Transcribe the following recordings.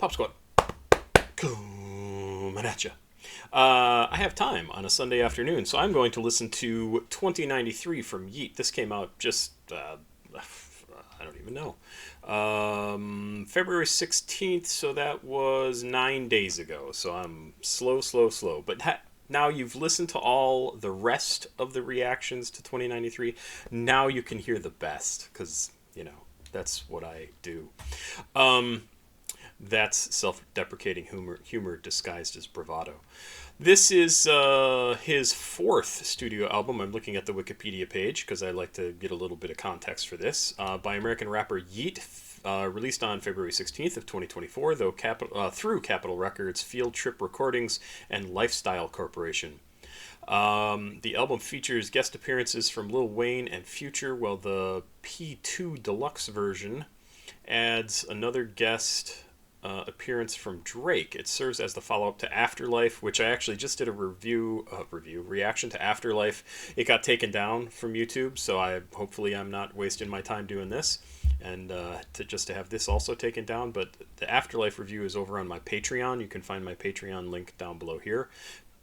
Pop Squad. Coming at ya. I have time on a Sunday afternoon, so I'm going to listen to 2093 from Yeat. This came out just, I don't even know, February 16th, so that was 9 days ago. So I'm slow. But now you've listened to all the rest of the reactions to 2093. Now you can hear the best, because, that's what I do. That's self-deprecating humor disguised as bravado. This is his fourth studio album. I'm looking at the Wikipedia page because I like to get a little bit of context for this. By American rapper Yeat, released on February 16th of 2024, through Capitol Records, Field Trip Recordings, and Lifestyle Corporation. The album features guest appearances from Lil Wayne and Future, while the P2 Deluxe version adds another guest appearance from Drake. It serves as the follow-up to Afterlife, which I actually just did a reaction to Afterlife. It got taken down from YouTube, so hopefully I'm not wasting my time doing this, and to have this also taken down. But the Afterlife review is over on my Patreon. You can find my Patreon link down below here.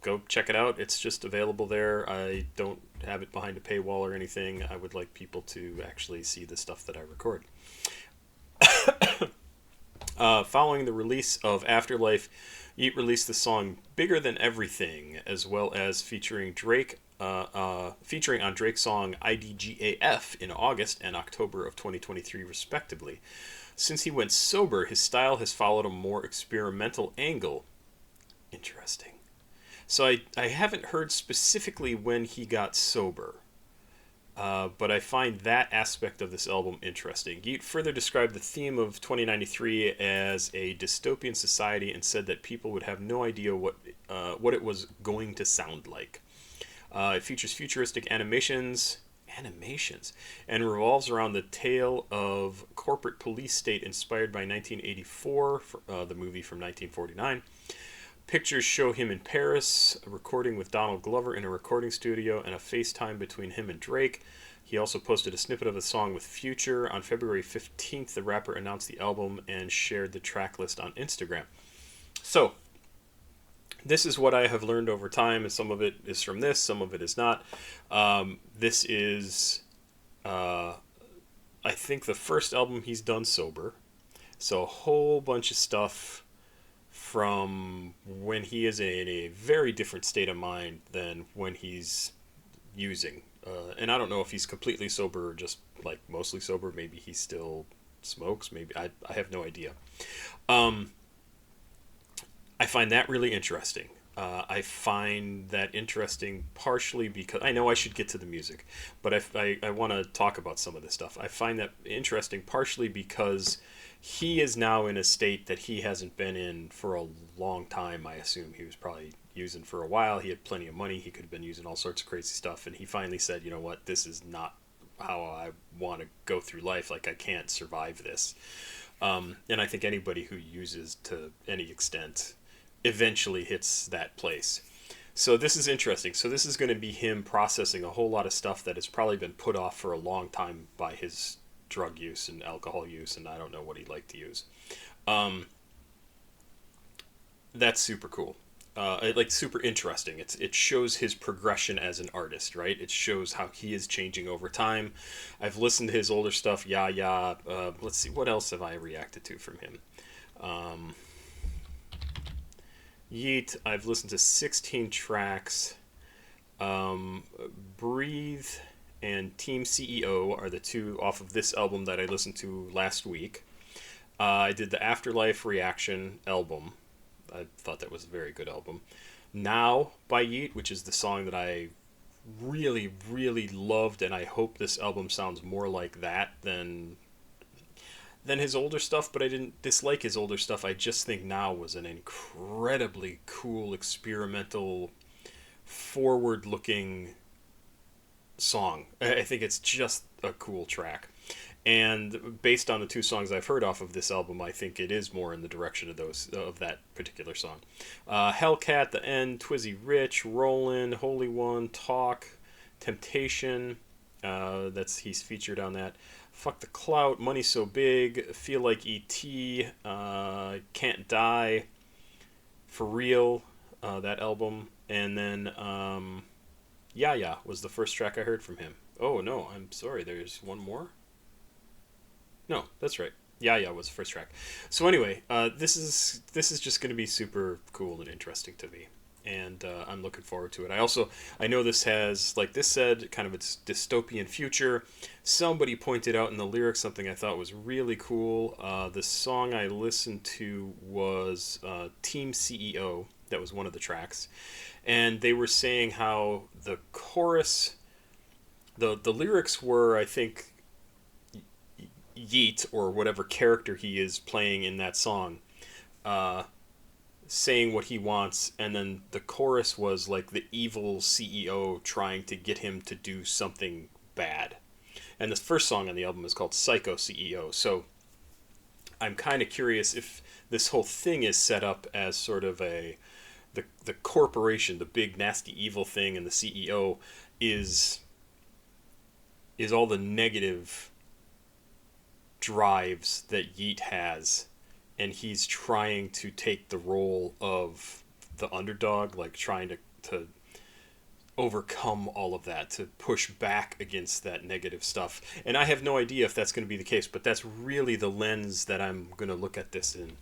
Go check it out. It's just available there. I don't have it behind a paywall or anything. I would like people to actually see the stuff that I record. Following the release of Afterlife, Yeat released the song "Bigger Than Everything," as well as featuring on Drake's song "IDGAF" in August and October of 2023, respectively. Since he went sober, his style has followed a more experimental angle. Interesting. So I haven't heard specifically when he got sober. But I find that aspect of this album interesting. Yeat further described the theme of 2093 as a dystopian society and said that people would have no idea what it was going to sound like. It features futuristic animations, and revolves around the tale of corporate police state inspired by 1984, the movie from 1949. Pictures show him in Paris, recording with Donald Glover in a recording studio, and a FaceTime between him and Drake. He also posted a snippet of a song with Future. On February 15th, the rapper announced the album and shared the track list on Instagram. So, this is what I have learned over time, and some of it is from this, some of it is not. This is, I think, the first album he's done sober. So, a whole bunch of stuff from when he is in a very different state of mind than when he's using. And I don't know if he's completely sober or just like mostly sober. Maybe he still smokes. Maybe I have no idea. I find that really interesting. I find that interesting partially because I know I should get to the music, but I want to talk about some of this stuff. I find that interesting partially because he is now in a state that he hasn't been in for a long time. I assume he was probably using for a while. He had plenty of money. He could have been using all sorts of crazy stuff. And he finally said, you know what, this is not how I want to go through life. Like, I can't survive this. And I think anybody who uses to any extent eventually hits that place. So this is interesting. So this is going to be him processing a whole lot of stuff that has probably been put off for a long time by his drug use and alcohol use, and I don't know what he'd like to use. That's super cool. Super interesting. It shows his progression as an artist, right? It shows how he is changing over time. I've listened to his older stuff. Let's see, what else have I reacted to from him? Yeat, I've listened to 16 tracks. Breathe and Team CEO are the two off of this album that I listened to last week. I did the Afterlife Reaction album. I thought that was a very good album. Now by Yeat, which is the song that I really, really loved, and I hope this album sounds more like that than his older stuff, but I didn't dislike his older stuff. I just think Now was an incredibly cool, experimental, forward-looking song. I think it's just a cool track. And based on the two songs I've heard off of this album, I think it is more in the direction of that particular song. Hellcat, The End, Twizzy Rich, Rollin', Holy One, Talk, Temptation. He's featured on that. Fuck the Clout, Money So Big, Feel Like E.T., Can't Die, For Real, that album, and then Yeah Yeah was the first track I heard from him. Oh no, I'm sorry, there's one more? No, that's right. Yeah Yeah was the first track. So anyway, this is just going to be super cool and interesting to me. And I'm looking forward to it. I know this has, like this said, kind of its dystopian future. Somebody pointed out in the lyrics something I thought was really cool. The song I listened to was Team CEO. That was one of the tracks, and they were saying how the chorus, the lyrics were, I think, Yeat or whatever character he is playing in that song, saying what he wants, and then the chorus was like the evil CEO trying to get him to do something bad. And the first song on the album is called Psycho CEO. So I'm kind of curious if this whole thing is set up as sort of the corporation, the big nasty evil thing, and the CEO is all the negative drives that Yeat has, and he's trying to take the role of the underdog, like trying to overcome all of that, to push back against that negative stuff. And I have no idea if that's going to be the case, but that's really the lens that I'm going to look at this in,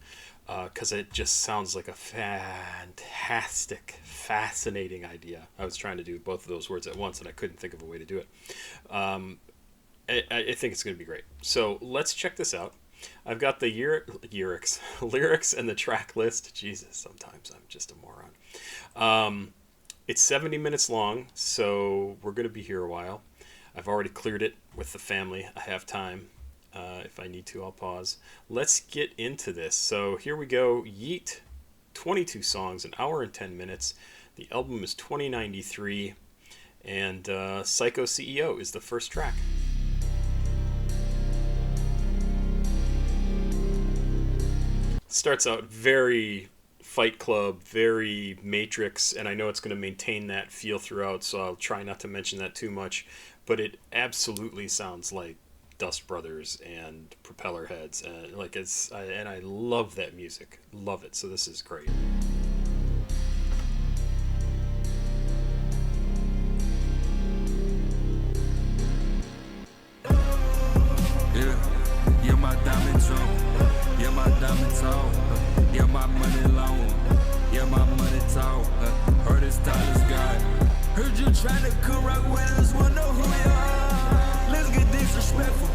because it just sounds like a fantastic, fascinating idea. I was trying to do both of those words at once, and I couldn't think of a way to do it. I think it's going to be great. So let's check this out. I've got the lyrics and the track list. Jesus, sometimes I'm just a moron. It's 70 minutes long, so we're going to be here a while. I've already cleared it with the family. I have time. If I need to, I'll pause. Let's get into this. So here we go. Yeat, 22 songs, an hour and 10 minutes. The album is 2093, and Psycho CEO is the first track. Starts out very Fight Club, very Matrix, and I know it's going to maintain that feel throughout, so I'll try not to mention that too much, but it absolutely sounds like Dust Brothers and Propeller Heads, and and I love that music, love it. So this is great. Yeah, yeah, my diamond jump. Yeah, my diamond tall. Yeah, my money long. Yeah, my money tall. Heard it's Tyler's God. Heard you trying to come rock with us. Wanna know who you are? Let's get disrespectful.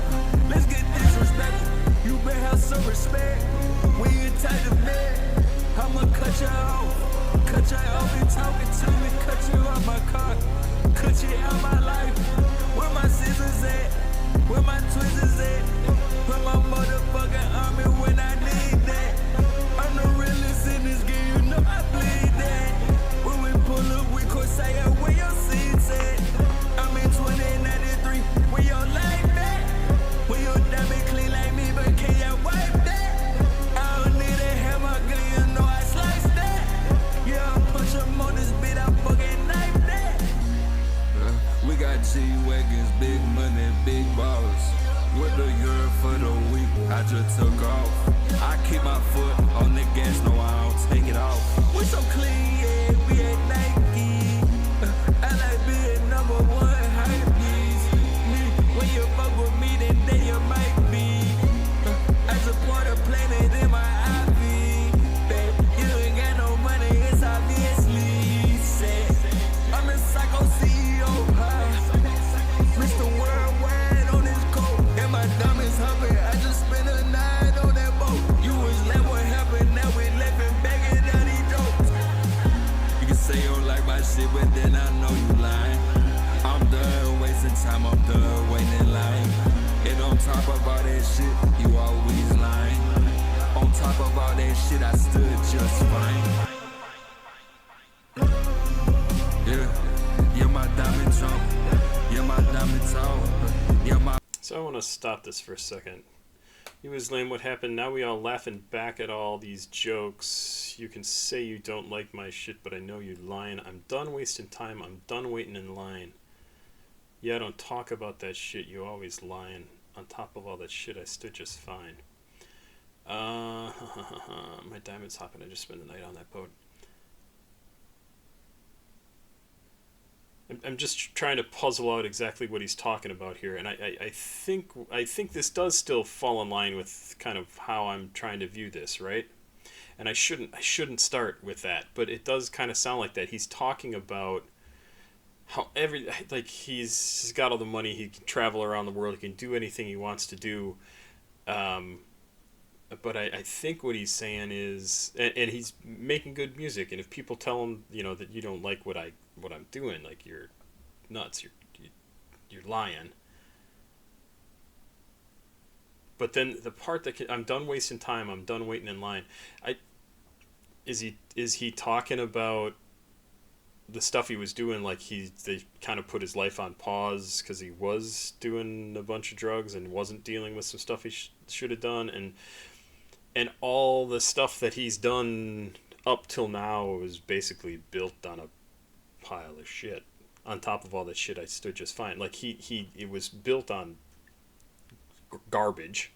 Let's get disrespectful. You better have some respect when you type of man. I'ma cut you off. Cut you off and talking to me. Cut you off my car. Cut you out my life. Where my scissors at? Where my tweezers at? Put my motherfucking army when I need that. I'm the realest in this game, you know I bleed that. When we pull up, we could say where your seats at. I'm in 2093, where your life at? When your diamond clean like me, but can you wipe that? I don't need a hammer, gun, you know I slice that. Yeah, I'll punch him on this beat, I fucking knife that. We got G-Wagons, big money, big balls. With the euro for the week, I just took off. I keep my foot on the gas, no I don't take it off. We so clean, yeah, we ain't Nike. I like being number one hype beast. When you fuck with me, then you might be. I support a planet in my IV. Babe, you ain't got no money, it's obviously sad. I'm the Psycho CEO, Mr. Worldwide on this coat. And my diamonds humping, I just spent a night on that boat. You was like, what happened? Now we laughing back at all these jokes. You can say you don't like my shit, but then I know you lying. I'm done wasting time, I'm done waiting in line. And on top of all that shit, you always lying. On top of all that shit, I stood just fine. Yeah, my diamond jump. Yeah, my diamond tall. Yeah, my. So I want to stop this for a second. He was lame, what happened? Now we all laughing back at all these jokes. You can say you don't like my shit, but I know you're lying. I'm done wasting time. I'm done waiting in line. Yeah, I don't talk about that shit. You always lying. On top of all that shit, I stood just fine. My diamond's hopping. I just spent the night on that boat. I'm just trying to puzzle out exactly what he's talking about here, and I think this does still fall in line with kind of how I'm trying to view this, right? And I shouldn't start with that, but it does kind of sound like that. He's talking about how he's got all the money, he can travel around the world, he can do anything he wants to do. Um, but I think what he's saying is, and he's making good music, and if people tell him, that you don't like what I'm doing, like, you're nuts, you're lying. But then the part I'm done wasting time, I'm done waiting in line. I is he talking about the stuff he was doing, like they kind of put his life on pause because he was doing a bunch of drugs and wasn't dealing with some stuff he should have done, and all the stuff that he's done up till now was basically built on a pile of shit. On top of all that shit, I stood just fine. Like, it was built on garbage,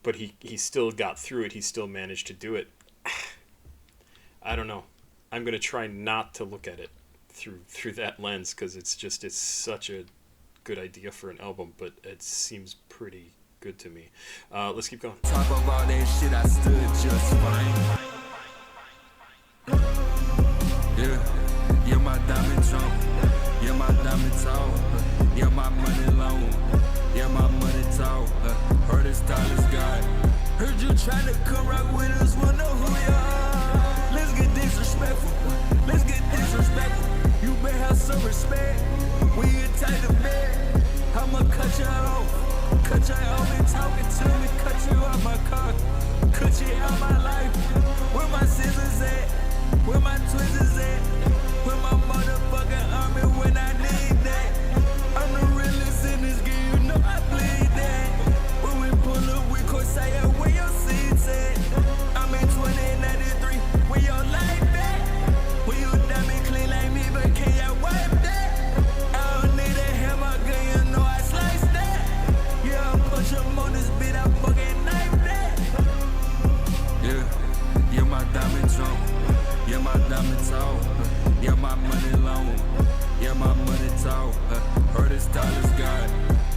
but he still got through it. He still managed to do it. I don't know. I'm gonna try not to look at it through that lens, because it's such a good idea for an album, but it seems pretty good to me. Let's keep going. Talk about that shit, I stood just fine. Yeah, my diamond jump. Yeah, my diamond tall. Yeah, my money long. Yeah, my money tall. Heard his style is God. Heard you trying to come rock with us, wanna know who you are. Let's get disrespectful. Let's get disrespectful. You better have some respect. When you tight to bed, I'ma cut you off. Cut you off and talking to me. Cut you out my car. Cut you out my life. Where my scissors at? Where my tweezers at? Where my motherfucking army when I need that? I'm the realest in this game, you know I bleed that. When we pull up, we Corsair, where your seats at? I'm in 2093, where your life at? When you diamond clean like me, but can you wipe that? I don't need a hammer gun, you know I slice that. Yeah, I'll push him on this beat, I fucking knife that. Yeah, my diamond jump. Yeah, my diamond tall. Yeah, my money long. Yeah, my money tall. Heard his style is God.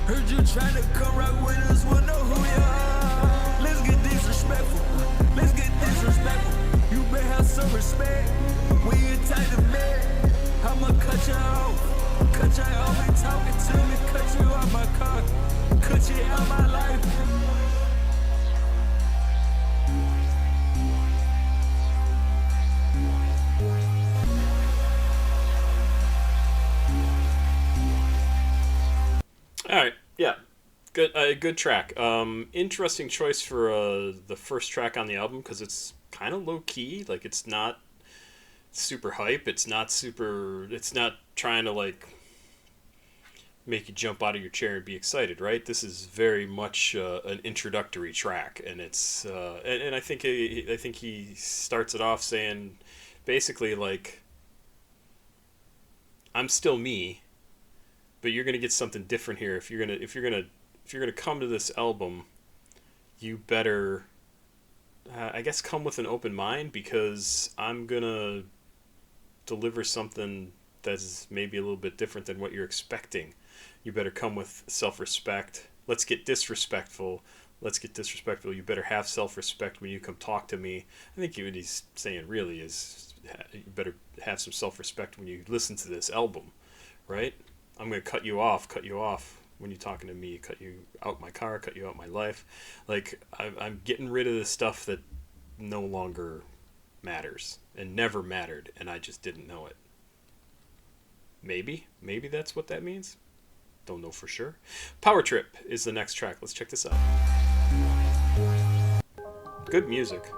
Heard you trying to come rock with us, wanna know who you are. Let's get disrespectful. Let's get disrespectful. You better have some respect. When you tight to bed, I'ma cut you off. Cut you off and talking to me. Cut you out my car. Cut you out my life. All right, yeah, good track. Interesting choice for the first track on the album, because it's kind of low key. Like, it's not super hype. It's not super. It's not trying to, like, make you jump out of your chair and be excited, right? This is very much an introductory track, and it's and I think he starts it off saying basically, like, I'm still me, but you're gonna get something different here. If you're gonna come to this album, you better, I guess, come with an open mind, because I'm gonna deliver something that's maybe a little bit different than what you're expecting. You better come with self-respect. Let's get disrespectful. You better have self-respect when you come talk to me. I think what he's saying really is, you better have some self-respect when you listen to this album, right? I'm going to cut you off when you're talking to me, cut you out my car, cut you out my life. Like, I'm getting rid of the stuff that no longer matters and never mattered, and I just didn't know it. Maybe that's what that means. Don't know for sure. Power Trip is the next track. Let's check this out. Good music.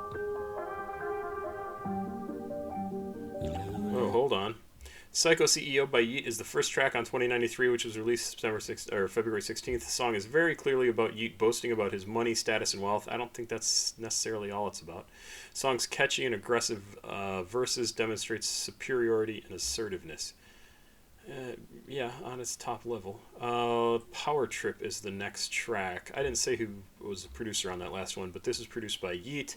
Oh, hold on. Physco CEO by Yeat is the first track on 2093, which was released February 16th. The song is very clearly about Yeat boasting about his money, status, and wealth. I don't think that's necessarily all it's about. The song's catchy and aggressive verses demonstrates superiority and assertiveness. Yeah, on its top level. Power Trip is the next track. I didn't say who was the producer on that last one, but this is produced by Yeat,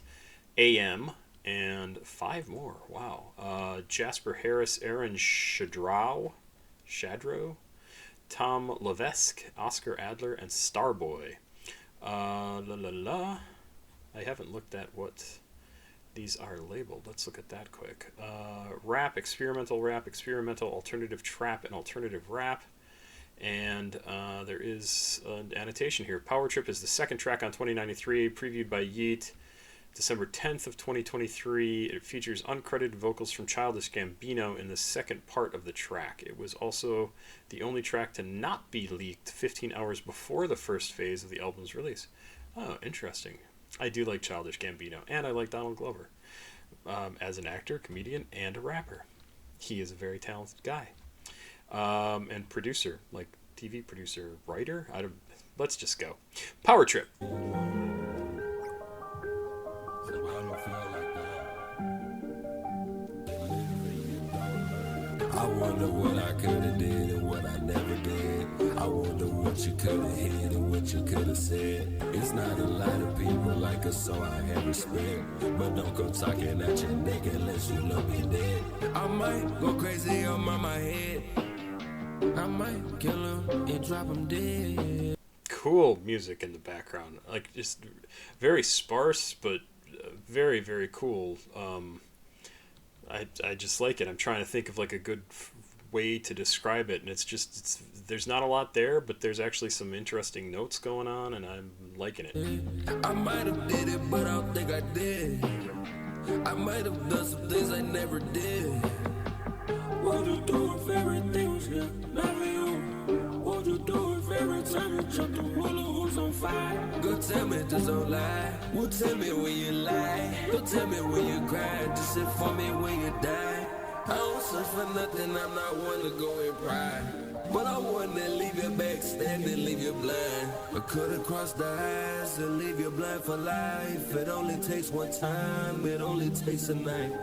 AM, and five more. Wow. Jasper Harris, Aaron Shadrow, Tom Levesque, Oscar Adler, and Starboy. I haven't looked at what these are labeled. Let's look at that quick. Rap, experimental, alternative trap, and alternative rap. And there is an annotation here. Power Trip is the second track on 2093, previewed by Yeat, December 10th of 2023. It features uncredited vocals from Childish Gambino in the second part of the track. It was also the only track to not be leaked 15 hours before the first phase of the album's release. Oh, interesting. I do like Childish Gambino, and I like Donald Glover as an actor, comedian, and a rapper. He is a very talented guy. And producer, like TV producer, writer. Let's just go. Power Trip. I wonder what I could have did and what I never did. I wonder what you could have hid and what you could have said. It's not a lot of people like us, so I have respect. But don't go talking at your neck unless you look me dead. I might go crazy on my head. I might kill him and drop him dead. Cool music in the background. Like, just very sparse, but very, very cool. I just like it. I'm trying to think of like a good way to describe it, and it's there's not a lot there, but there's actually some interesting notes going on, and I'm liking it. I might have did it, but I don't think I did. I might have done some things I never did. What you do if everything was here? Never you. What you do if every time you jump the moolah was on fire? Go tell me, just don't lie. Well, tell me when you lie. Go tell me when you cry. Just sit for me when you die. I don't search for nothing, I'm not one to go and pry. But I want to leave you backstanding, leave you blind. I could've crossed the eyes and leave you blind for life. It only takes one time, it only takes a night.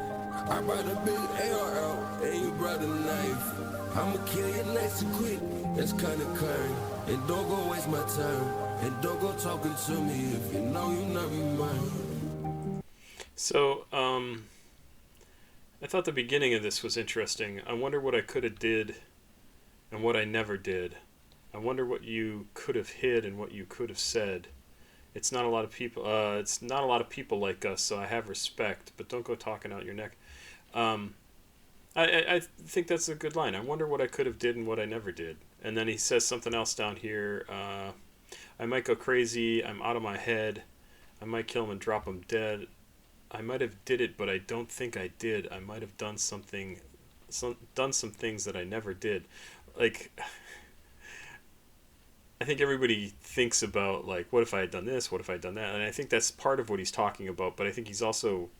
I brought a big AR out, and you brought a knife. I'ma kill you nice and quick, that's kinda kind. And don't go waste my time, and don't go talking to me if you know you not be mine. So, I thought the beginning of this was interesting. I wonder what I could have did and what I never did. I wonder what you could have hid and what you could have said. It's not a lot of people. It's not a lot of people like us, so I have respect. But don't go talking out your neck. I think that's a good line. I wonder what I could have did and what I never did. And then he says something else down here. I might go crazy. I'm out of my head. I might kill him and drop him dead. I might have did it, but I don't think I did. I might have done some things that I never did. Like, I think everybody thinks about, like, what if I had done this? What if I had done that? And I think that's part of what he's talking about. But I think he's also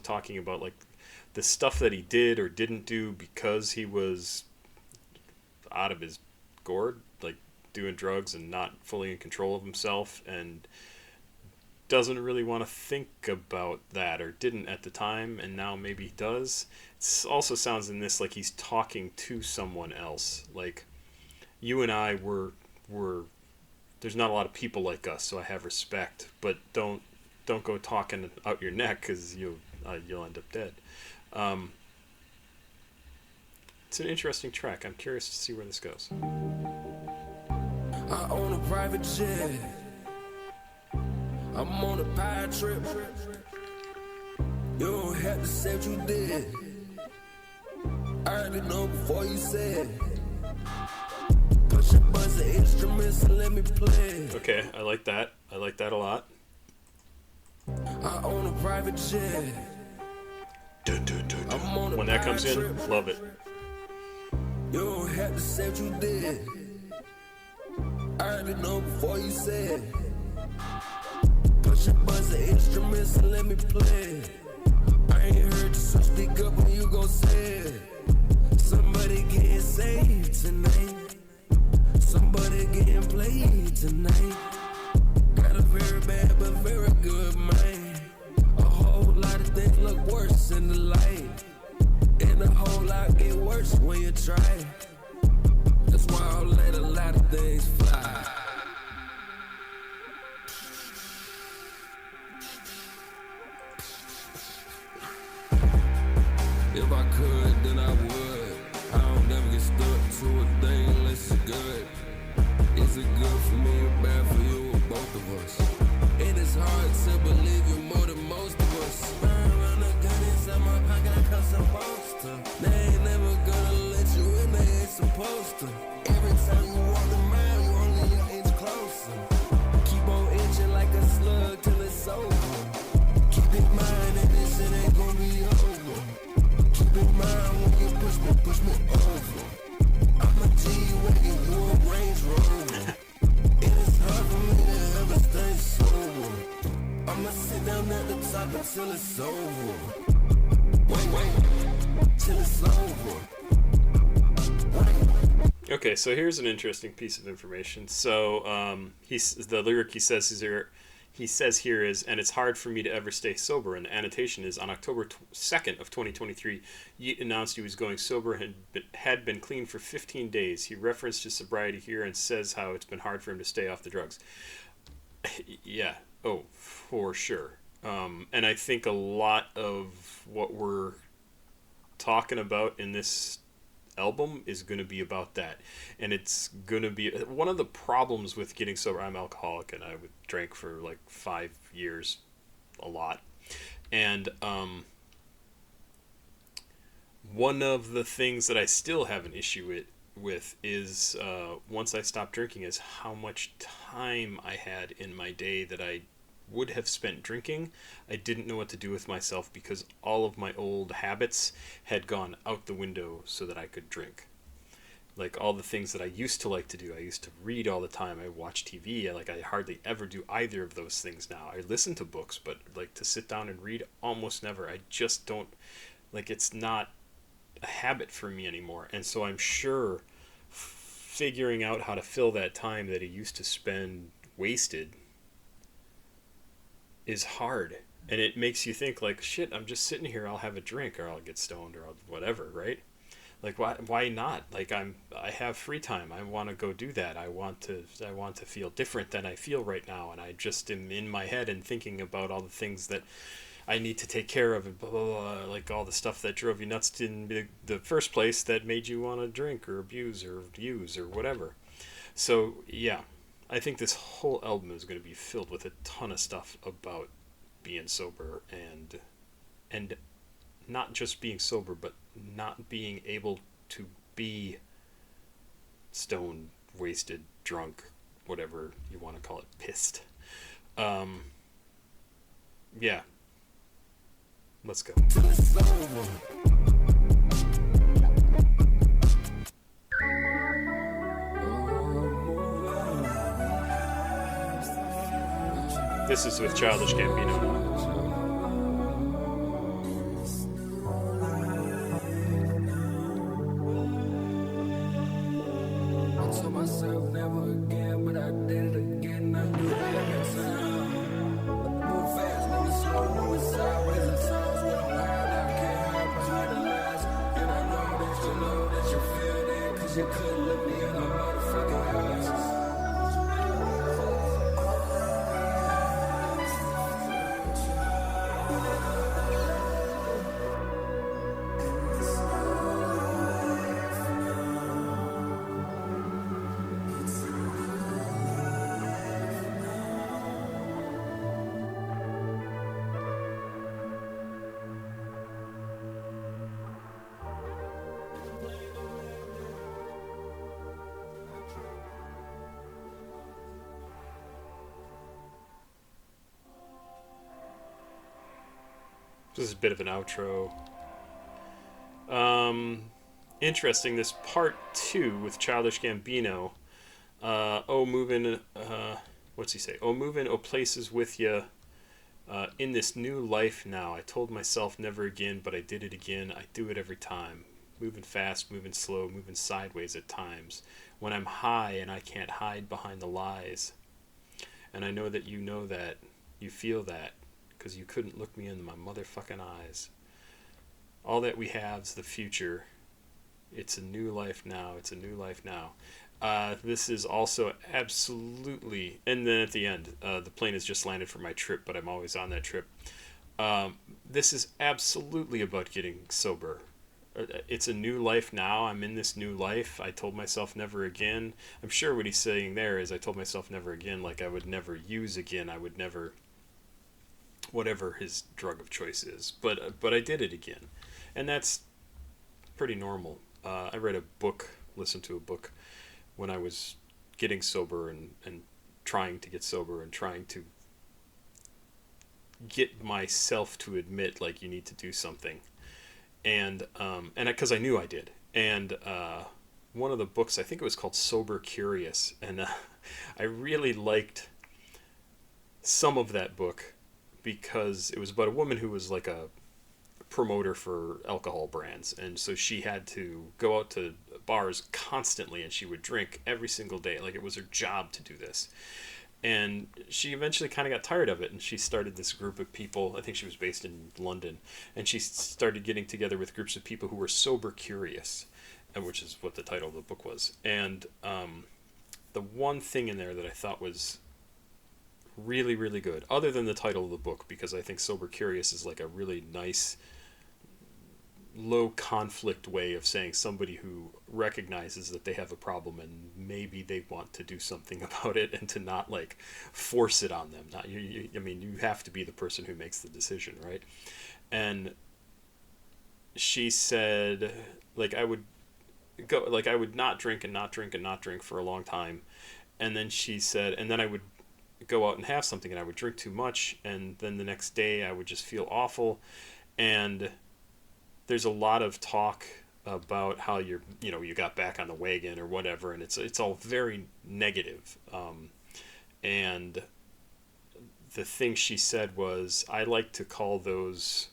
talking about, like, the stuff that he did or didn't do because he was out of his gourd, like doing drugs and not fully in control of himself, and doesn't really want to think about that, or didn't at the time, and now maybe he does. It also sounds in this like he's talking to someone else. Like, you and I were there's not a lot of people like us, so I have respect, but don't go talking out your neck, because you'll end up dead. It's an interesting track. I'm curious to see where this goes. I own a private jet. I'm on a power trip. You don't have to say what you did. I already know before you said. Push a bunch of instruments and let me play. Okay, I like that. I like that a lot. I own a private jet. When that comes in, love it. You don't have to say what you did. I already know before you said. Push a bunch of instruments and let me play. I ain't heard you, so speak up when you gon' say it. Somebody getting saved tonight. Somebody getting played tonight. Got a very bad but very good mind. A whole lot of things look worse in the light. And a whole lot get worse when you try. If I could, then I would. I don't never get stuck to a thing unless it's good. Is it good for me or bad for you or both of us? And it's hard to believe you more than most of us. Around the gun inside my pocket, I cause I'm poster. They ain't never gonna let you in, they ain't supposed to. Every time you walk around, you only an inch closer. Keep on inching like a slug till it's over. Keep in mind that this shit ain't gonna be over. Keep in mind when you push me over. I'm a G-Wagon, you a Range Rover. It is hard for me to ever stay sober. I'ma sit down at the top until it's over. Wait, till it's over. Okay, so here's an interesting piece of information. So the lyric he says here is, and it's hard for me to ever stay sober. And the annotation is, on October 2nd of 2023, Yeat announced he was going sober and had been clean for 15 days. He referenced his sobriety here and says how it's been hard for him to stay off the drugs. Yeah, oh, for sure. And I think a lot of what we're talking about in this album is going to be about that, and it's going to be one of the problems with getting sober. I'm alcoholic, and I drank for like 5 years, a lot, and one of the things that I still have an issue with is once I stopped drinking is how much time I had in my day that I would have spent drinking. I didn't know what to do with myself because all of my old habits had gone out the window so that I could drink. Like all the things that I used to like to do. I used to read all the time. I watch TV. I hardly ever do either of those things now. I listen to books, but like to sit down and read, almost never. I just don't, like, it's not a habit for me anymore. And so I'm sure figuring out how to fill that time that I used to spend wasted is hard, and it makes you think like, shit, I'm just sitting here, I'll have a drink or I'll get stoned or I'll whatever, right? Like, why not? Like, I have free time, I want to go do that, I want to feel different than I feel right now, and I just am in my head and thinking about all the things that I need to take care of and blah, blah, blah, like all the stuff that drove you nuts in the first place that made you want to drink or abuse or use or whatever. So yeah, I think this whole album is going to be filled with a ton of stuff about being sober and not just being sober, but not being able to be stoned, wasted, drunk, whatever you want to call it, pissed. Yeah. Let's go. This is with Childish Gambino. I told myself never again, but I did it again. I do it every time. Move fast, move slow, move sideways at times. We don't hide, I can't hide behind the lies. And I know that you feel that, cause you couldn't look me in the motherfucking eyes. This is a bit of an outro. Interesting, this part 2 with Childish Gambino. What's he say? Oh, moving, oh, places with ya. In this new life now. I told myself never again, but I did it again. I do it every time. Moving fast, moving slow, moving sideways at times. When I'm high and I can't hide behind the lies. And I know that you know that. You feel that. Because you couldn't look me in my motherfucking eyes. All that we have's the future. It's a new life now. It's a new life now. This is also absolutely... And then at the end, the plane has just landed for my trip, but I'm always on that trip. this is absolutely about getting sober. It's a new life now. I'm in this new life. I told myself never again. I'm sure what he's saying there is I told myself never again, like I would never use again. I would never, whatever his drug of choice is. But I did it again. And that's pretty normal. I read a book, listened to a book when I was getting sober and trying to get sober and trying to get myself to admit like you need to do something. And because I knew I did. And one of the books, I think it was called Sober Curious. And I really liked some of that book because it was about a woman who was like a promoter for alcohol brands. And so she had to go out to bars constantly and she would drink every single day. Like it was her job to do this. And she eventually kind of got tired of it, and she started this group of people. I think she was based in London, and she started getting together with groups of people who were sober curious, which is what the title of the book was. And the one thing in there that I thought was really, really good, other than the title of the book, because I think sober curious is like a really nice, low conflict way of saying somebody who recognizes that they have a problem and maybe they want to do something about it, and to not like force it on them. Not you, I mean, you have to be the person who makes the decision, right? And she said, like, I would not drink and not drink and not drink for a long time, and then she said, and then I would go out and have something and I would drink too much, and then the next day I would just feel awful. And there's a lot of talk about how you got back on the wagon or whatever, and it's all very negative. And the thing she said was, I like to call those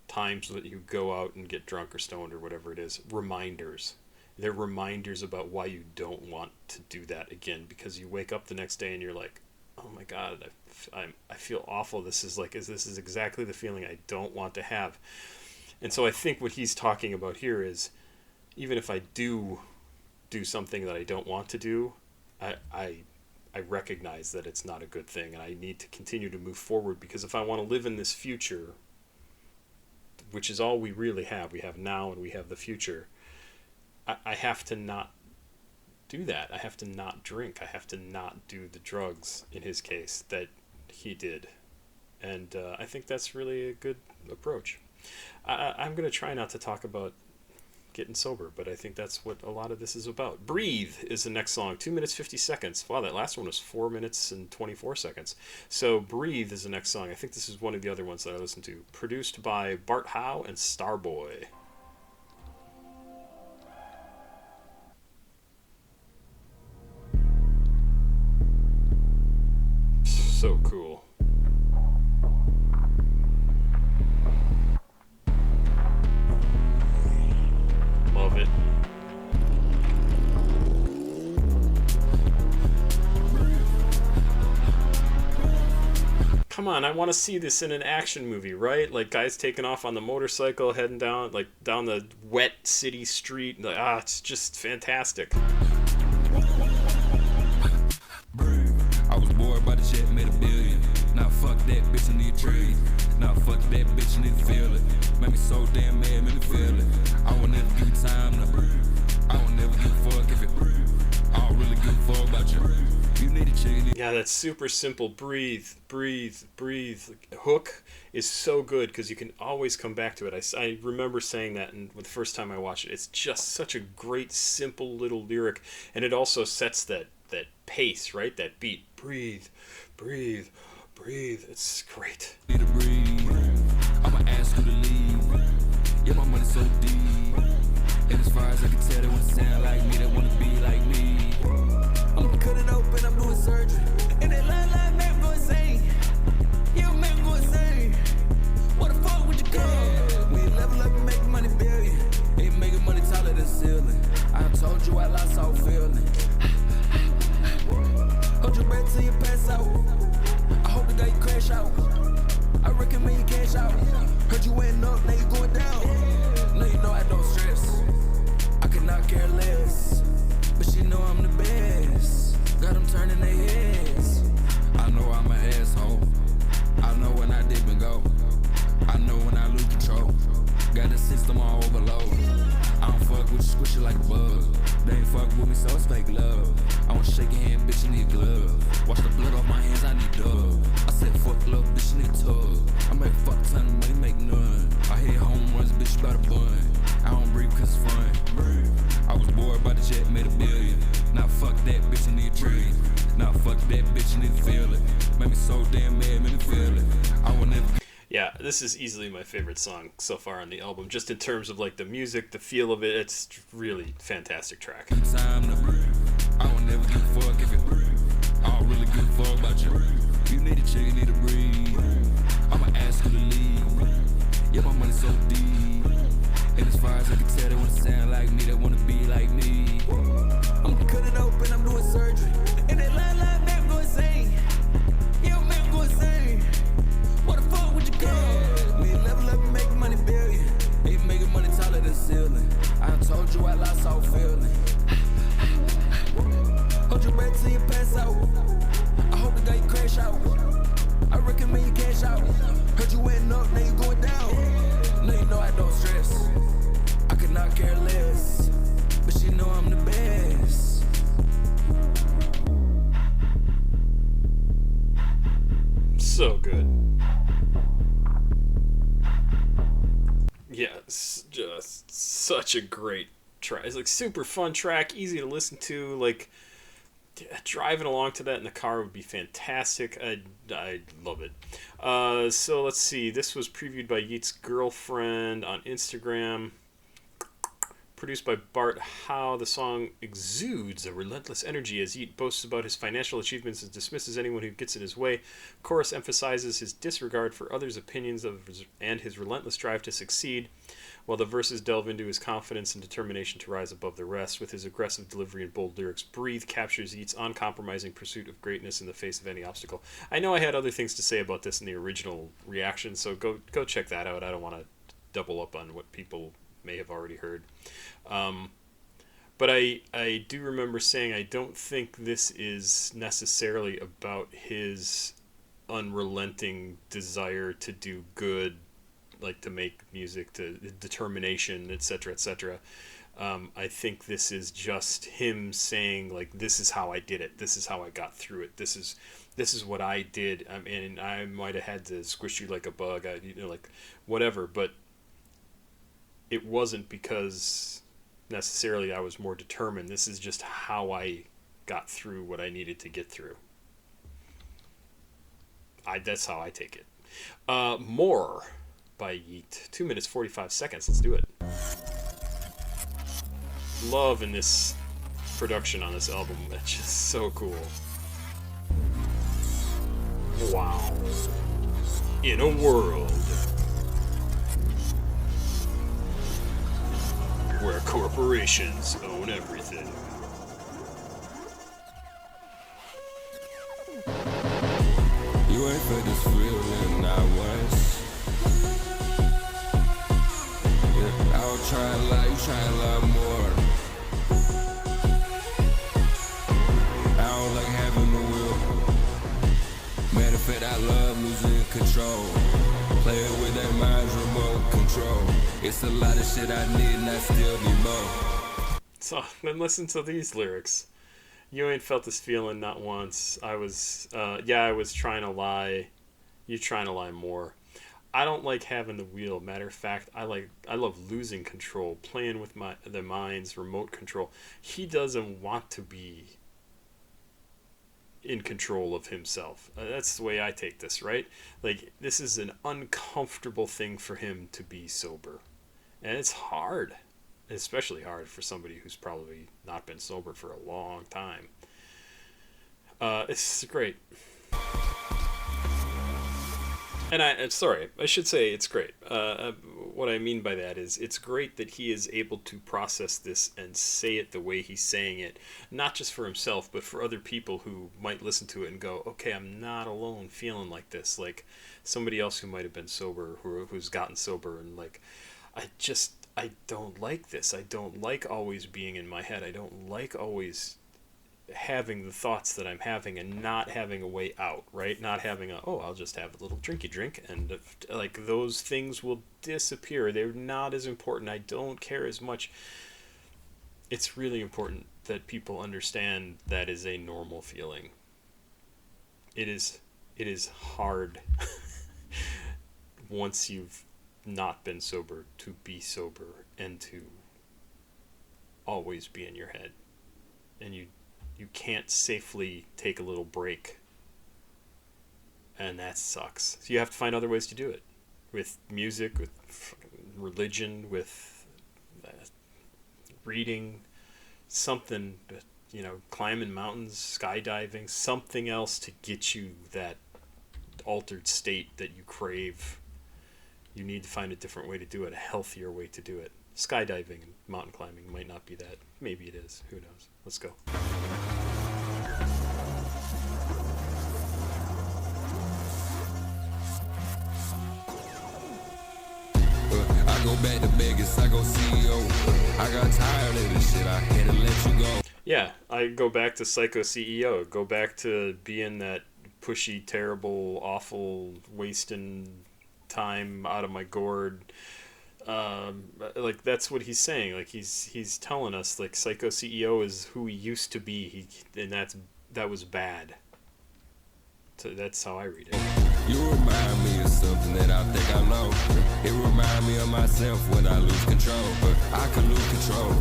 times that you go out and get drunk or stoned or whatever it is, reminders. They're reminders about why you don't want to do that again, because you wake up the next day and you're like, oh my God, I feel awful. This is exactly the feeling I don't want to have. And so I think what he's talking about here is, even if I do something that I don't want to do, I recognize that it's not a good thing, and I need to continue to move forward, because if I want to live in this future, which is all we really have, we have now and we have the future, I have to not do that. I have to not drink. I have to not do the drugs, in his case, that he did. And I think that's really a good approach. I'm going to try not to talk about getting sober, but I think that's what a lot of this is about. Breathe is the next song, 2 minutes 50 seconds. Wow, that last one was 4 minutes and 24 seconds. So Breathe is the next song. I think this is one of the other ones that I listened to. Produced by Bart Howe and Starboy. So cool. Love it. Come on, I want to see this in an action movie, right? Like guys taking off on the motorcycle, heading down the wet city street. Like, it's just fantastic. I was bored by the shit, made $1 billion. Now fuck that bitch, I need to breathe. Now fuck that bitch, I need to feel it. Made me so damn mad, made me feel it. I won't never give you time to breathe. I won't never give a fuck if it breathe. I don't really give a fuck about you. You need to change it. Yeah, that's super simple. Breathe, breathe, breathe. Hook is so good because you can always come back to it. I remember saying that, and the first time I watched it, it's just such a great, simple little lyric, and it also sets that pace, right? That beat. Breathe, breathe, breathe. It's great. Need to breathe. I'ma ask you to leave. Yeah, my money's so deep. And as far as I can tell, they wanna sound like me, they wanna be like me. I'm gonna cut it open, I'm doing surgery. And that line make me go insane. Yeah, make me go insane. What the fuck would you come? When you level up and make money billion, ain't making money taller than the ceiling. I told you I lost all feeling. Hold your breath till you pass out. I hope the day you crash out. I recommend you cash out. Heard you went up, now you going down. Now you know I don't stress. I could not care less. But she know I'm the best. Got them turning their heads. I know I'm an asshole. I know when I dip and go. I know when I system on overload. I don't fuck with you, squish you like a bug. They ain't fuck with me, so it's fake love. I want to shake your hand, bitch, you need glove. Wash the blood off my hands, I need dub. I said fuck love, bitch, you need tub. I make fuck ton of money, make none. I hit home runs, bitch, you better bun. I don't breathe cause it's fun. I was bored by the jet, made $1 billion. Now fuck that bitch, I need $1 trillion. Now fuck that bitch, you need to feel it. Made me so damn mad, made me feel it. I will never. Yeah, this is easily my favorite song so far on the album. Just in terms of like the music, the feel of it, it's really fantastic track. Time to breathe. I will never give a fuck if it breathe. I don't really give a fuck about you. You need a chick, you need to breathe. I'ma ask you to leave. Yeah, my money's so deep. And as far as I can tell, they wanna sound like me, they wanna be like me. I'm cutting open, I'm doing surgery. And that line man go insane. Yeah, man go insane. What the fuck would you come? Me level up and make money billion. Ain't making money taller than ceiling. I told you I lost all feeling. Hold your breath till you pass out. I hope the guy you crash out. I recommend you cash out. Heard you went up, now you going down. Now you know I don't stress. I could not care less. But she know I'm the best. So good. Yeah, it's just such a great track. It's like super fun track, easy to listen to. Like driving along to that in the car would be fantastic. I love it. So let's see. This was previewed by Yeat's girlfriend on Instagram. Produced by Bart Howe, the song exudes a relentless energy as Yeat boasts about his financial achievements and dismisses anyone who gets in his way. Chorus emphasizes his disregard for others' opinions and his relentless drive to succeed, while the verses delve into his confidence and determination to rise above the rest. With his aggressive delivery and bold lyrics, Breathe captures Yeat's uncompromising pursuit of greatness in the face of any obstacle. I know I had other things to say about this in the original reaction, so go check that out. I don't want to double up on what people may have already heard. But I do remember saying I don't think this is necessarily about his unrelenting desire to do good, like to make music, to determination, etc., etc. I think this is just him saying, like, this is how I did it. This is how I got through it. This is what I did. I mean, I might have had to squish you like a bug, like whatever, but it wasn't because necessarily I was more determined. This is just how I got through what I needed to get through. That's how I take it. More by Yeat. 2 minutes 45 seconds. Let's do it. Love in this production on this album. It's just so cool. Wow. In a world where corporations own everything. You ain't felt this feeling not once. Yeah, I was trying to lie, you trying to lie more. I don't like having the will. Matter of fact, I love losing control. Playing with that mind's remote control. It's a lot of shit I need and I still need more. So then listen to these lyrics. You ain't felt this feeling not once. I was trying to lie. You trying to lie more. I don't like having the wheel. Matter of fact, I love losing control, playing with the mind's remote control. He doesn't want to be in control of himself. That's the way I take this, right? Like, this is an uncomfortable thing for him to be sober. And it's hard. Especially hard for somebody who's probably not been sober for a long time. It's great. And I should say it's great. What I mean by that is it's great that he is able to process this and say it the way he's saying it, not just for himself, but for other people who might listen to it and go, okay, I'm not alone feeling like this. Like somebody else who might have been sober, who's gotten sober, and like, I don't like this. I don't like always being in my head. I don't like always having the thoughts that I'm having and not having a way out, right? Not having I'll just have a little drinky drink, and like those things will disappear. They're not as important. I don't care as much. It's really important that people understand that is a normal feeling. It is hard once you've not been sober to be sober and to always be in your head, and you can't safely take a little break, and that sucks. So you have to find other ways to do it, with music, with religion, with reading, something, climbing mountains, skydiving, something else to get you that altered state that you crave. You need to find a different way to do it, a healthier way to do it. Skydiving and mountain climbing might not be that. Maybe it is. Who knows? Let's go. I go back to Vegas, I go CEO. I got tired of this shit, I had to let you go. Yeah, I go back to Psycho CEO. Go back to being that pushy, terrible, awful, wasting time out of my gourd. Like that's what he's saying. Like he's telling us like Psycho CEO is who he used to be. And that was bad. So that's how I read it. You remind me of something that I think I know. It remind me of myself when I lose control. I can lose control.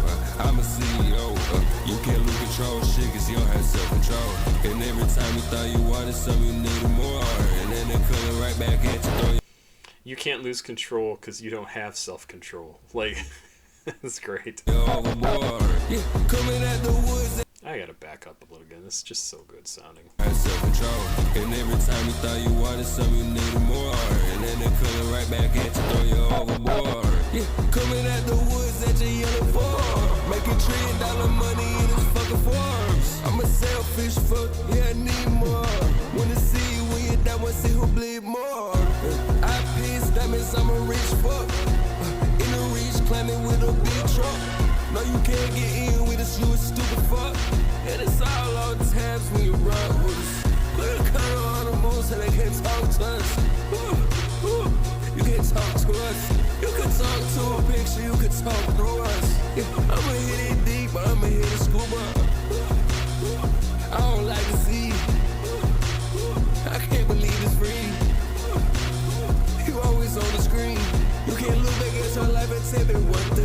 I'm a CEO. You can't lose control shit cause you don't have self-control. And every time you thought you wanted something, you needed more. And then they're coming right back at you. You can't lose control because you don't have self-control. Like, that's great. Yeah, coming at the woods. I gotta back up a little bit. This is just so good sounding. Self-control. And every time you thought you wanted something, you needed more. And then they're coming right back at you, throw you overboard. Yeah, coming at the woods at your yellow farm. Making $1 trillion money in his fucking farms. I'm a selfish fuck, yeah, I need more. Wanna see you when you're down, wanna see who bleed more. I piss, that means I'm a rich fuck. In a reach, climbing with a big truck. No, you can't get in with us, you a stupid fuck. And it's all the times when you run with us. Look at the kind of animals and they can't talk to us. You can't talk to us. You can talk to a picture, you can talk through us. Yeah, I'ma hit it deep, but I'ma hit it scuba. I don't like to see. I can't believe it's free. You always on the screen. You can't look back at your life and tell me one thing.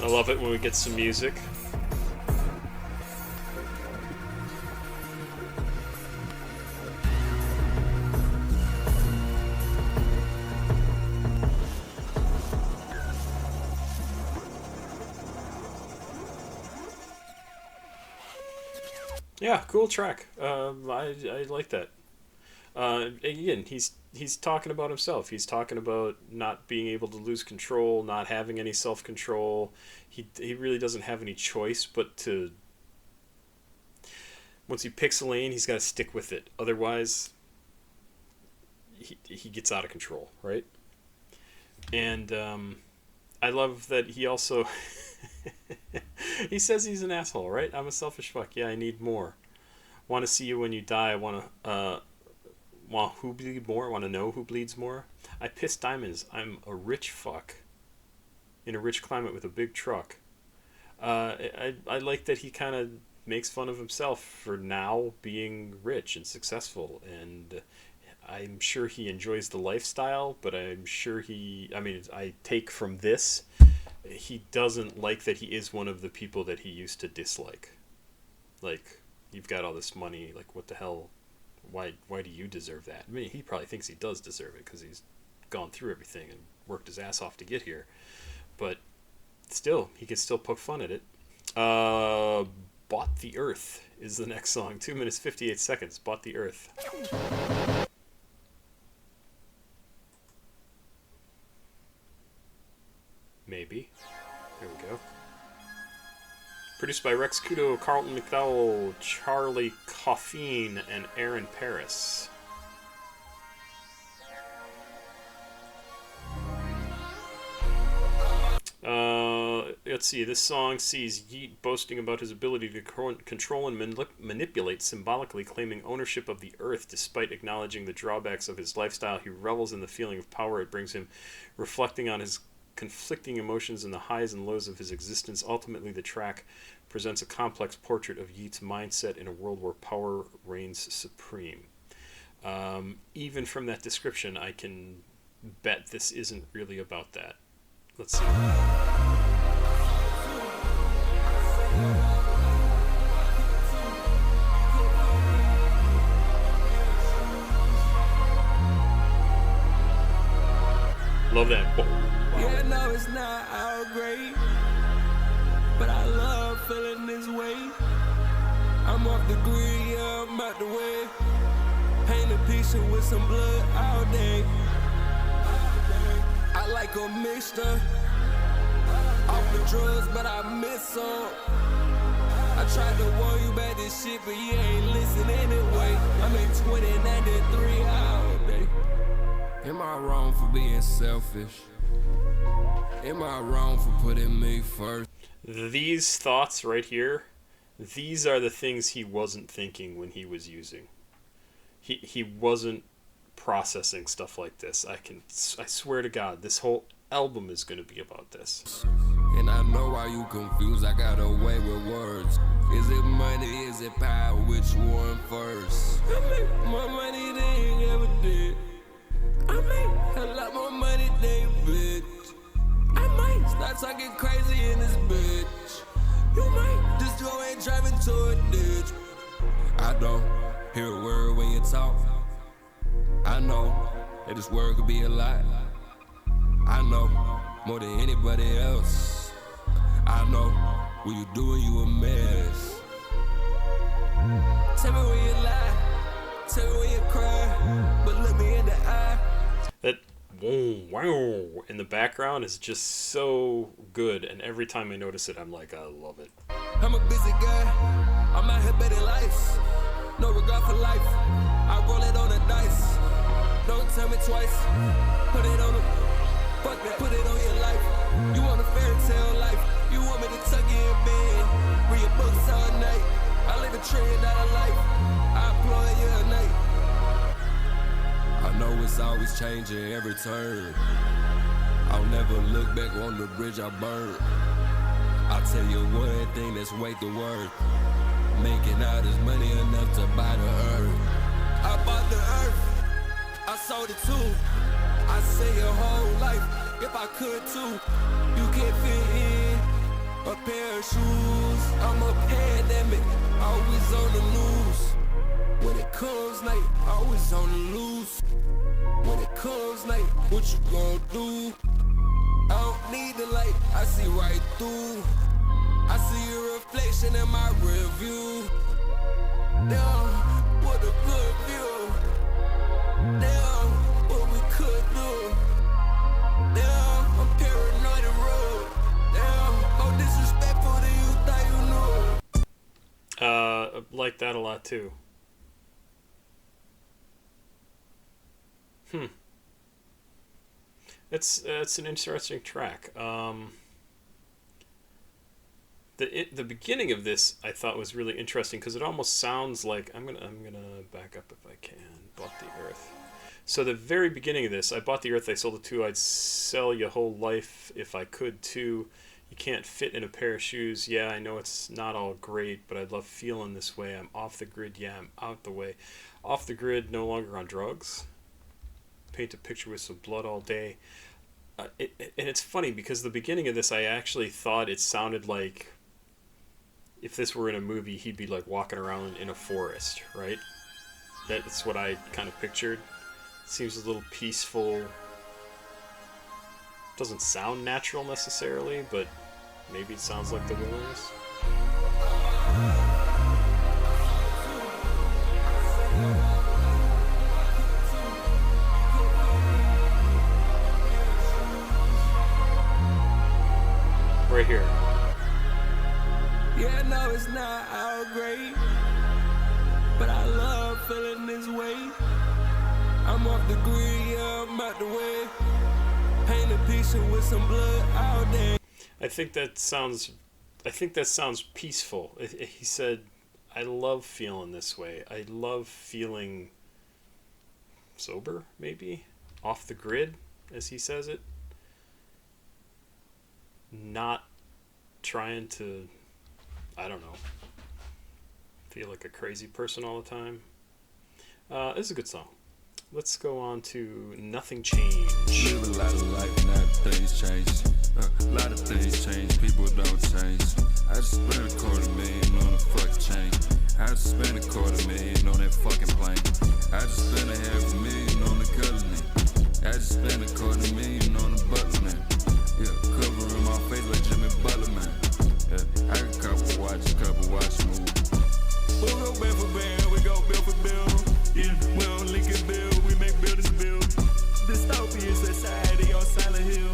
I love it when we get some music. Yeah, cool track. I like that. Again, he's talking about himself. He's talking about not being able to lose control, not having any self-control. He really doesn't have any choice but to. Once he picks a lane, he's got to stick with it. Otherwise, he gets out of control, right? And I love that he also he says he's an asshole, right? I'm a selfish fuck. Yeah, I need more. Want to see you when you die. Want who bleed more? Want to know who bleeds more? I piss diamonds. I'm a rich fuck in a rich climate with a big truck. I like that he kind of makes fun of himself for now being rich and successful, and I'm sure he enjoys the lifestyle, but I'm sure I take from this, he doesn't like that he is one of the people that he used to dislike. Like, you've got all this money, like, what the hell? Why do you deserve that? I mean, he probably thinks he does deserve it because he's gone through everything and worked his ass off to get here. But still, he can still poke fun at it. Bought the Earth is the next song. 2 minutes, 58 seconds. Bought the Earth. Maybe. Here we go. Produced by Rex Kudo, Carlton McDowell, Charlie Coffeen, and Aaron Paris. Let's see. This song sees Yeat boasting about his ability to control and manipulate, symbolically claiming ownership of the earth. Despite acknowledging the drawbacks of his lifestyle, he revels in the feeling of power it brings him, reflecting on his conflicting emotions and the highs and lows of his existence. Ultimately, the track presents a complex portrait of Yeat's mindset in a world where power reigns supreme. Even from that description, I can bet this isn't really about that. Let's see. Love that. Yeah, no, it's not all great, but I love feeling this way. I'm off the grid, yeah, I'm out the way. Paint a picture with some blood all day. I like a mixture. Off the drugs, but I miss some. I tried to warn you about this shit, but you ain't listen anyway. I'm in 2093 all day. Am I wrong for being selfish? Am I wrong for putting me first? These thoughts right here, these are the things he wasn't thinking when he was using. He wasn't processing stuff like this. I swear to God, this whole album is going to be about this. And I know why you confused, I got away with words. Is it money, is it power, which one first? I make more money than you ever did. I make a lot more money than bitch. I might start talking crazy in this bitch. You might just go and drive into a ditch. I don't hear a word when you talk. I know that this word could be a lie. I know more than anybody else. I know when you do it, you a mess. Tell me when you lie, tell me when you cry, but look me in the eye. That wow in the background is just so good, and every time I notice it, I'm like, I love it. I'm a busy guy, I'm out here betting life. No regard for life, I roll it on the dice. Don't tell me twice, put it on the, fuck that, put it on your life. You want a fairy tale life, you want me to tuck you in bed, read your books all night. I live a trillion dollar life, I employ you a night. I know it's always changing every turn. I'll never look back on the bridge I burned. I'll tell you one thing that's weight the word. Making out is money enough to buy the earth. I bought the earth, I sold it too. I say your whole life, if I could too. You can't fit in a pair of shoes. I'm a pandemic, always on the loose. When it comes night, always on the loose. When it comes night, what you gon' do? I don't need the light, I see right through. I see your reflection in my review. Damn, what a good view. Damn, what we could do. Damn, I'm paranoid and rude. Damn, how disrespectful to you thought you knew. Like that a lot too. It's an interesting track. The beginning of this I thought was really interesting because it almost sounds like I'm gonna back up if I can. Bought the earth. So the very beginning of this, I bought the earth, I sold it too. I'd sell your whole life if I could too. You can't fit in a pair of shoes. Yeah, I know it's not all great, but I love feeling this way. I'm off the grid. Yeah, I'm out the way. Off the grid, no longer on drugs. Paint a picture with some blood all day. And it's funny because the beginning of this, I actually thought it sounded like if this were in a movie, he'd be like walking around in a forest, right? That's what I kind of pictured. Seems a little peaceful. Doesn't sound natural necessarily, but maybe it sounds like the wilderness. Right here. Yeah, I know it's not all great, but I love feeling this way. I'm off the grid, yeah, I'm out the way. Paint a picture with some blood all day. I think that sounds peaceful. He said, I love feeling this way. I love feeling sober, maybe? Off the grid, as he says it. Not trying to, I don't know, feel like a crazy person all the time. This is a good song. Let's go on to Nothing Changed. Live a lot of life, not things change. A lot of things change, people don't change. I just spent $250,000 on a fucking chain. I just spent $250,000 on that fucking plane. I just spent $500,000 on the cuddling. I just spent $250,000 on the butler, man. Yeah, covering my face like Jimmy Butler, man. Yeah, I got couple watch move. We'll go band for band, we go bill for bill. Yeah, we don't link it bill, we make buildings build. Dystopian society on Silent Hill.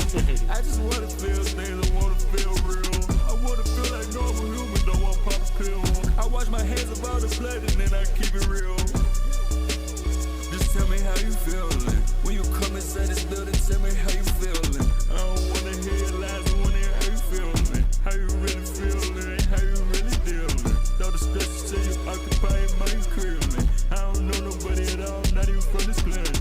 I just wanna feel things, I wanna feel real. I wanna feel like normal human, don't want pop a pill. I wash my hands of all the blood and then I keep it real. Just tell me how you feeling. When you come inside this building, tell me how you feeling. I don't wanna hear your lies, I wanna hear how you feeling. How you really feeling, how you really dealing. All the stress you say you occupy your mind clearly. I don't know nobody at all, not even from this planet.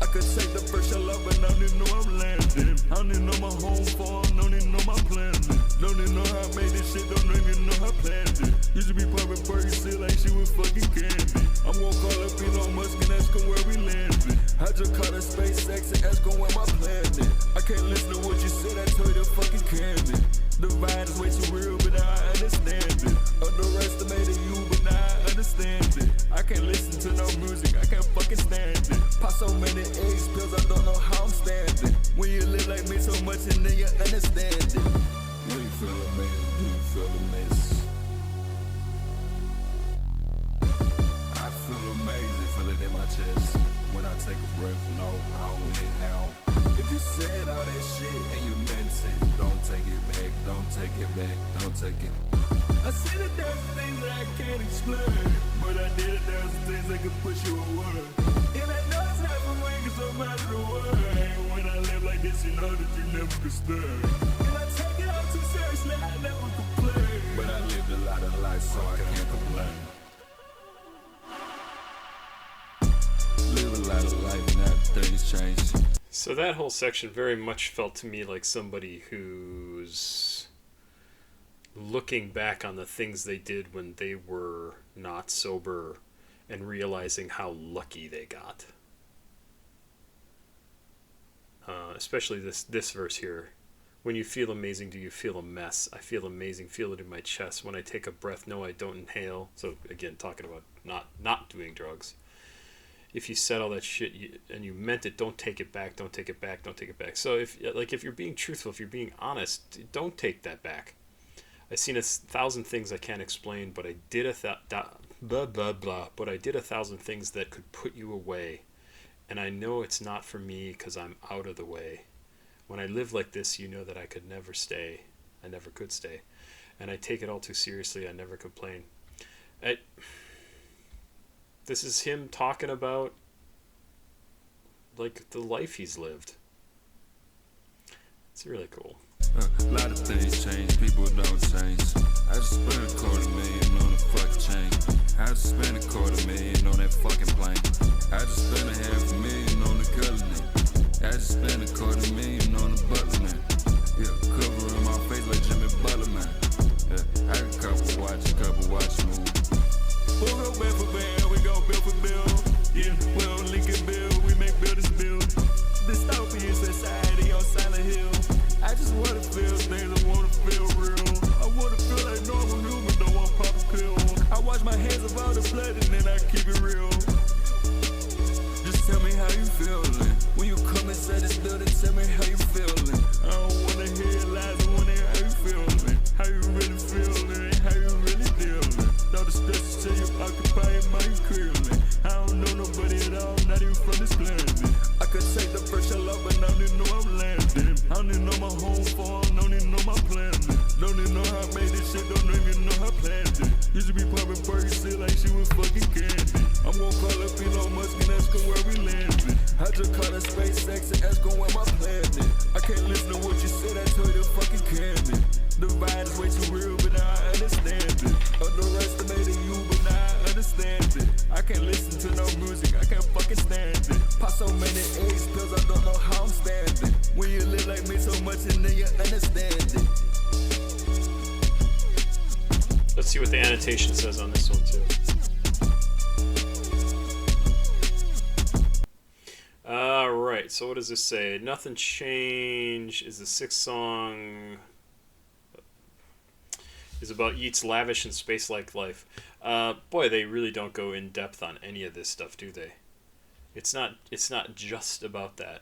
I could take the first shot love, but I don't even know I'm landing. I don't even know my home farm, don't even know my planet. Don't even know how I made this shit, don't even know how I planned it. Used to be popping Percocet like she was fucking candy. I'm gonna call up Elon Musk and ask him where we landed. I just caught a SpaceX and ask him where my planet. I can't listen to what you said, I told you to fucking candy. The vibe is way too real, but now I understand it. Underestimated you, but now I understand it. I can't listen to no music, I can't fucking stand it. Pop so many eggs pills, I don't know how I'm standing. When you live like me so much and then you understand it. Do you feel amazing? Do you feel amazing? I feel amazing, feel it in my chest. When I take a breath, no, I don't inhale. If you said all that shit and you meant it, don't take it back, don't take it back, don't take it. I see that there's things that I can't explain, but I did it, there's things that can push you away. And I know it's not for me, cause I'm out of the way. When I live like this, you know that you never could stay. And I take it all too seriously, I never complain. But I lived a lot of life, so I can't complain. Live a lot of life, not things change. So that whole section very much felt to me like somebody who's looking back on the things they did when they were not sober and realizing how lucky they got. Especially this verse here. When you feel amazing, do you feel a mess? I feel amazing, feel it in my chest. When I take a breath, no, I don't inhale. So again, talking about not doing drugs. If you said all that shit and you meant it, don't take it back, don't take it back, don't take it back. So if you're being truthful, if you're being honest, don't take that back. I've seen 1,000 things I can't explain, but I did but I did 1,000 things that could put you away. And I know it's not for me because I'm out of the way. When I live like this, you know that I could never stay. I never could stay. And I take it all too seriously. I never complain. This is him talking about like the life he's lived. It's really cool. A lot of things change, people don't change. I just spent $250,000 on a fucking chain. I just spent $250,000 on that fucking plane. I just spent $500,000 on the cuddling. I just spent $250,000 on the butler, man. Yeah, covering my face like Jimmy Butler, man. Yeah, I got couple watch move. We'll go band for band, we go bill for bill. Yeah, we don't link it bill, we make buildings build. Dystopian society on Silent Hill. I just wanna feel things, I wanna feel real. I wanna feel like normal human, don't want pop a pill. I wash my hands of all the blood and then I keep it real. Just tell me how you feeling. When you come inside this building, tell me how you feeling. I don't wanna hear your lies, I wanna hear how you feeling. How you really feeling, how you really dealing. All the stress you say you occupy your mind clearly. I don't know nobody at all, not even from this planet. I could take the first shot love, but I don't even know I'm landing. I don't even know my home farm, don't even know my planet. Don't even know how I made this shit, don't even know how I Bitch be popping Percocet like she was fucking candy. I'm gonna call up Elon Musk and ask her where we landed. I just caught a SpaceX and ask her where my planet. I can't listen to what you said, I told you fucking candy. The vibe is way too real, but now I understand it. Underestimating you, but now I understand it. I can't listen to no music, I can't fucking stand it. Pop so many eggs, pills, I don't know how I'm standing. When you live like me so much and then you understand it. Let's see what the annotation says on this one too. Alright, so what does this say? Nothing changed is the sixth song. Is about Yeat's lavish and space-like life. Boy, they really don't go in depth on any of this stuff, do they? It's not just about that.